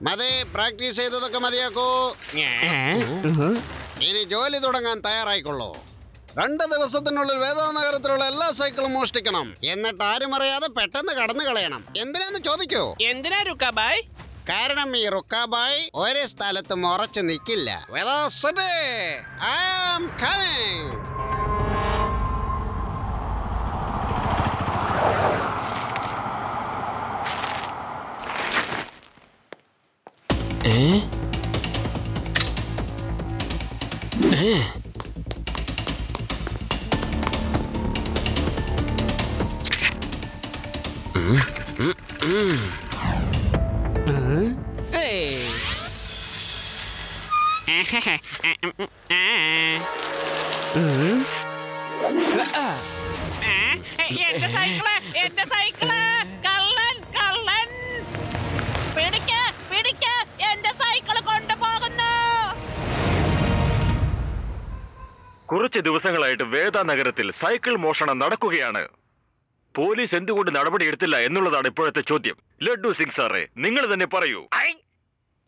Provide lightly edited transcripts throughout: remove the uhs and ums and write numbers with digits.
മതി, പ്രാക്ടീസ് ചെയ്തതൊക്കെ മതിയാക്കൂ. ഇനി ജോലി തുടങ്ങാൻ തയ്യാറായിക്കൊള്ളൂ. 2 ദിവസത്തിനുള്ളിൽ വേദാനഗരത്തിലുള്ള എല്ലാ സൈക്കിളും മോഷ്ടിക്കണം. എന്നിട്ട് ആരും അറിയാതെ പെട്ടെന്ന് കടന്നു കളയണം. എന്തിനാന്ന് ചോദിക്കൂ. എന്തിനാ റുക്കാബായ്? കാരണം ഈ റുക്കാബായ് ഒരു സ്ഥലത്തും ഉറച്ചു നിൽക്കില്ല. I am coming. എന്റെ സൈക്കിള്, എന്റെ സൈക്കിള്! കള്ളൻ, കള്ളൻ! പിടിക്ക്, പിടിക്ക്! എന്റെ സൈക്കിള് കൊണ്ടുപോകുന്നു. കുറച്ച് ദിവസങ്ങളായിട്ട് വേദാനഗരത്തിൽ സൈക്കിൾ മോഷണം നടക്കുകയാണ്. പോലീസ് എന്തുകൊണ്ട് നടപടിയെടുത്തില്ല എന്നുള്ളതാണ് ഇപ്പോഴത്തെ ചോദ്യം. ലഡ്ഡു സിംഗ് സാറേ, നിങ്ങൾ തന്നെ പറയൂ.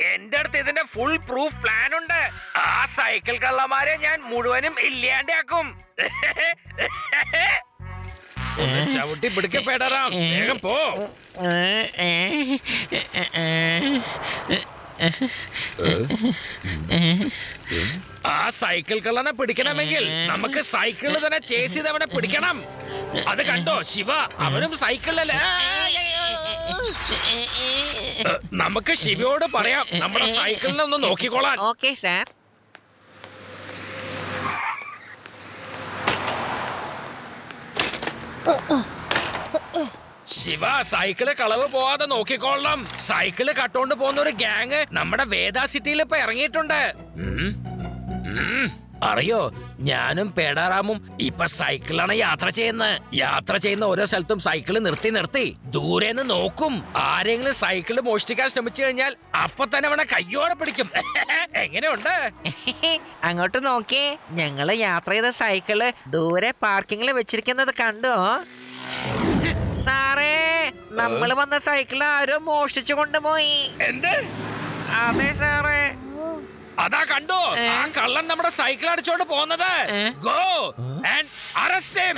എന്റെ അടുത്ത് ഇതിന്റെ ഫുൾ പ്രൂഫ് പ്ലാൻ ഉണ്ട്. ആ സൈക്കിൾ കള്ളന്മാരെ ഞാൻ മുഴുവനും ഇല്ലാണ്ടാക്കും. ചവിട്ടി പിടിക്കപ്പെടാം. വേഗം പോ. ആ സൈക്കിൾ കള്ളനെ പിടിക്കണമെങ്കിൽ നമുക്ക് സൈക്കിളിൽ തന്നെ ചേസ് ചെയ്ത് അവനെ പിടിക്കണം. അത് കണ്ടോ ശിവ, അവനും സൈക്കിളിലല്ല. നമുക്ക് ശിവയോട് പറയാം നമ്മുടെ സൈക്കിളിനെ ഒന്ന് നോക്കിക്കോളാൻ. Okay sir. ശിവ, സൈക്കിള് കളവ് പോവാതെ നോക്കിക്കോളണം. സൈക്കിള് കട്ടോണ്ട് പോകുന്ന ഒരു ഗ്യാങ് നമ്മുടെ വേദ സിറ്റിയിൽ ഇപ്പൊ ഇറങ്ങിയിട്ടുണ്ട്. അറിയോ, ഞാനും പേടാറാമും ഇപ്പൊ സൈക്കിളാണ് യാത്ര ചെയ്യുന്ന ഓരോ സ്ഥലത്തും സൈക്കിള് നിർത്തി നിർത്തി ദൂരെന്ന് നോക്കും. ആരെങ്കിലും സൈക്കിള് മോഷ്ടിക്കാൻ ശ്രമിച്ചു കഴിഞ്ഞാൽ അപ്പൊ തന്നെ അവനെ കയ്യോടെ പിടിക്കും. എങ്ങനെയുണ്ട്? അങ്ങോട്ട് നോക്കിയേ, ഞങ്ങള് യാത്ര ചെയ്ത സൈക്കിള് ദൂരെ പാർക്കിങ്ങിൽ വെച്ചിരിക്കുന്നത് കണ്ടോ സാറേ? നമ്മള് വന്ന സൈക്കിള് ആരോ മോഷ്ടിച്ചു കൊണ്ടുപോയി. എന്ത്? അതെ സാറേ. അതാ കണ്ടോ, ആ കള്ളൻ നമ്മുടെ സൈക്കിൾ അടിച്ചോണ്ട് പോകുന്നത്. Go and arrest him.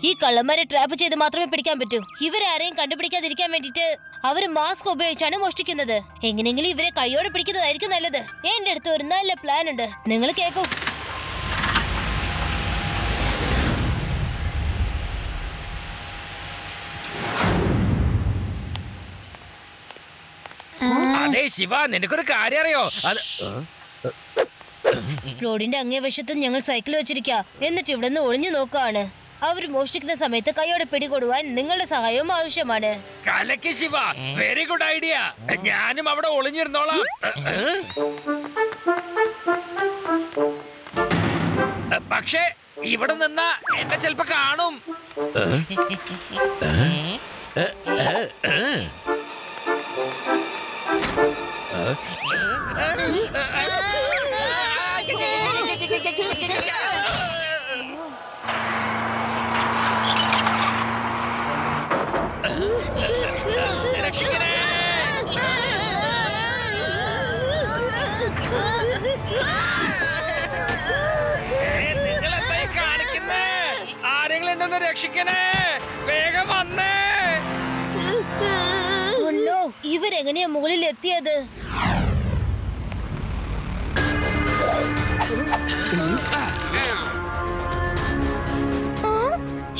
ഈ കള്ളന്മാരെ ട്രാപ്പ് ചെയ്ത് മാത്രമേ പിടിക്കാൻ പറ്റൂ. ഇവരാരെയും കണ്ടുപിടിക്കാതിരിക്കാൻ വേണ്ടിട്ട് അവര് മാസ്ക് ഉപയോഗിച്ചാണ് മോഷ്ടിക്കുന്നത്. എങ്ങനെയെങ്കിലും ഇവരെ കൈയോടെ പിടിക്കുന്നതായിരിക്കും നല്ലത്. എന്റെ അടുത്ത് ഒരു നല്ല പ്ലാൻ ഉണ്ട്, നിങ്ങൾ കേൾക്കൂ. അതെ ശിവ, നിനക്കൊരു കാര്യം അറിയോ? റോഡിന്റെ അങ്ങേ വശത്ത് ഞങ്ങൾ സൈക്കിൾ വെച്ചിരിക്കുക. എന്നിട്ട് ഇവിടെ നിന്ന് ഒളിഞ്ഞു നോക്കുകയാണ്. അവർ മോഷ്ടിക്കുന്ന സമയത്ത് കൈയോടെ പിടികൊടുവാൻ നിങ്ങളുടെ സഹായവും ആവശ്യമാണ്. കലക്ക് ശിവ, വെരി ഗുഡ് ഐഡിയ. ഞാനും അവിടെ ഒളിഞ്ഞിരുന്നോളാം. പക്ഷേ ഇവിടെ നിന്ന എന്നെ ചിലപ്പോ കാണും. എന്നെ ഒന്ന് രക്ഷിക്കണേ, വേഗം വന്നേ. ഇവരെങ്ങനെയാ മുകളിൽ എത്തിയത്?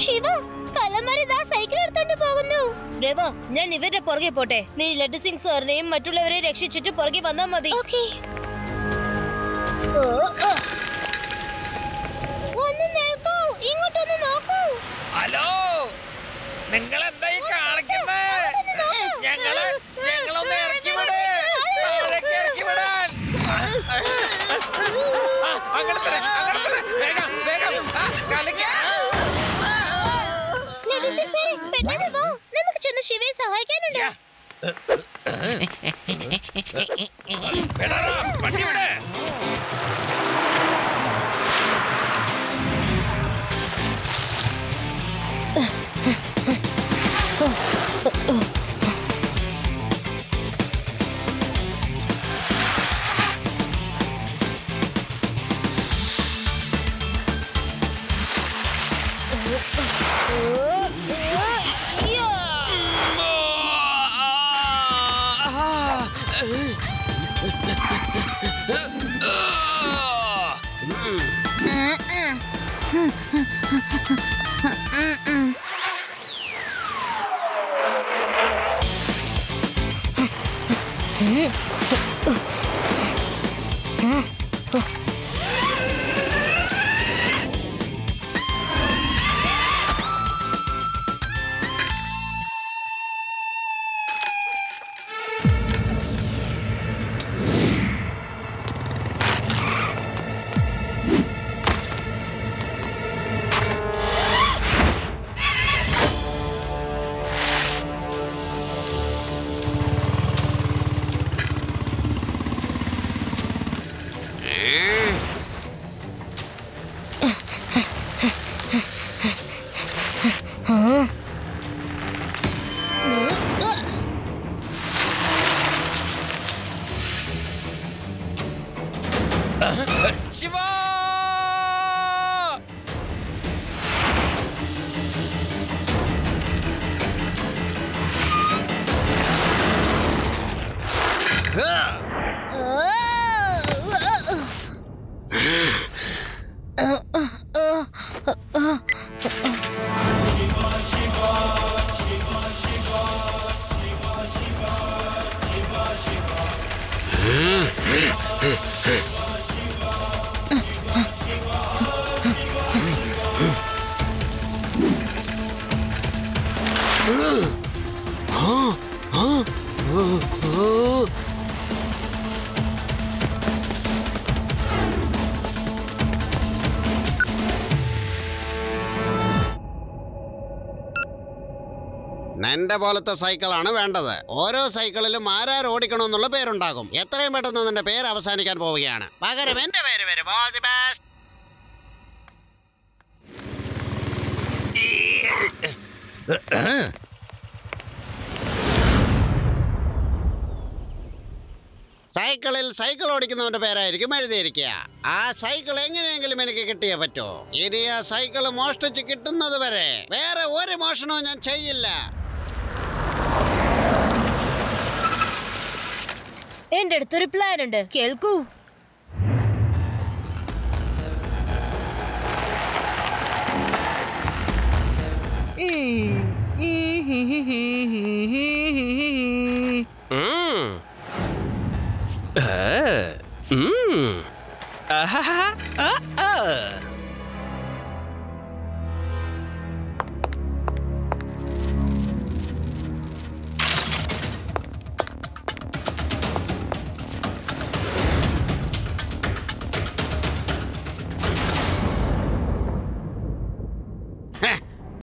ശിവ, കള്ളന്മാരിതാ സൈക്കിൾ എടുത്തോണ്ട് പോകുന്നു. രവ, ഞാൻ ഇവരുടെ പുറകെ പോട്ടെ. നീ ലഡു സിംഗ് സാറിനെയും മറ്റുള്ളവരെ രക്ഷിച്ചിട്ട് പുറകെ വന്നാ മതി. ഒന്ന് നിൽക്കൂ, ഇങ്ങോട്ടൊന്ന് നോക്കൂ. ഹലോ, നിങ്ങൾ എന്തായി കാണിക്കുന്നേ? ഞങ്ങളൊന്ന് ഇറക്കി വിട്, താഴേക്ക് ഇറക്കി വിടാൻ. അങ്ങനെ തന്നെ, വേഗം വേഗം കളിക്കാം. നമുക്ക് ചെന്ന് ശിവയെ സഹായിക്കാനുണ്ട്. വണ്ടി വിട്. ശിവ, നിന്റെ പോലത്തെ സൈക്കിളാണ് വേണ്ടത്. ഓരോ സൈക്കിളിലും ആരാർ ഓടിക്കണമെന്നുള്ള പേരുണ്ടാകും. എത്രയും പെട്ടെന്ന് നിന്റെ പേര് അവസാനിക്കാൻ പോവുകയാണ്. പകരം എന്റെ പേര് വരും. All the best. സൈക്കിളിൽ സൈക്കിൾ ഓടിക്കുന്നവന്റെ പേരായിരിക്കും എഴുതിയിരിക്കുക. ആ സൈക്കിൾ എങ്ങനെയെങ്കിലും എനിക്ക് കിട്ടിയേ പറ്റൂ. ഇനി ആ സൈക്കിൾ മോഷ്ടിച്ച് കിട്ടുന്നത് വരെ വേറെ ഒരു മോഷണവും ഞാൻ ചെയ്യില്ല. എന്റെ അടുത്തൊരു പ്ലാൻ ഉണ്ട്, കേൾക്കൂ.